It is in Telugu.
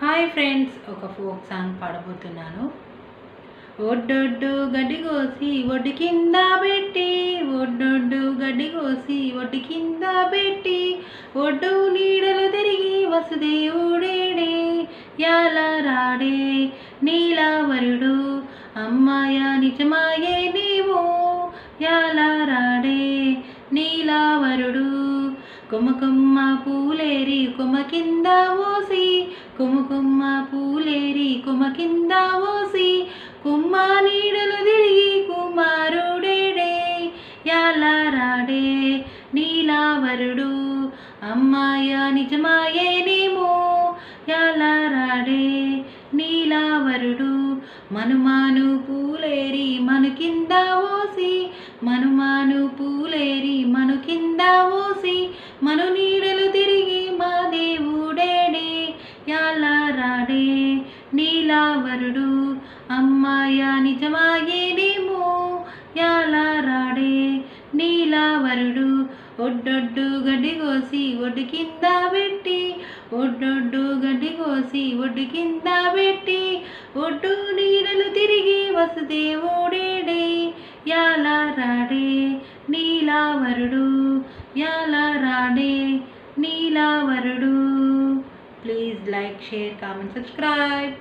హాయ్ ఫ్రెండ్స్, ఒక ఫోక్ సాంగ్ పాడబోతున్నాను. ఒడ్డొడ్డు గడ్డి కోసి ఒడ్డు కింద పెట్టి, ఒడ్డొడ్డు గడ్డి కోసి ఒడ్డు కింద పెట్టి, ఒడ్డు నీడలు తిరిగి వసుదేవుడేడే, యాల రాడే నీలావరుడు, అమ్మాయ నిజమాయే నీవు, యాల రాడే నీలావరుడు. కొమ్మ పూలేరి కొమ్మ కింద ఓసి, కొమ్మ పూలేరి కొమ్మ కింద ఓసి, కుమ్మ నీడలు తిరిగి కుమారుడేడే, యాల రాడే నీలావరుడు, అమ్మాయ నిజమాయే నేమో, యాల రాడే నీలావరుడు. మనుమాను పూలేరి మను కింద ఓసి, మనుమాను పూలేరి మను కింద ఓసి, మను నీడలు తిరిగి మా దేవుడేడే, యాల రాడే నీలావరుడు, అమ్మాయ నిజమాయేనేమో, యాల రాడే నీలావరుడు. ఒడ్డొడ్డు గడ్డి కోసి ఒడ్డు కింద పెట్టి, ఒడ్డొడ్డు గడ్డి కోసి ఒడ్డు కింద పెట్టి, ఒడ్డు నీడలు తిరిగి వసుదేవుడేడే, యాల రాడే నీలావరుడు, యాల రాడే నీలావరుడు. Please like, share, comment, subscribe.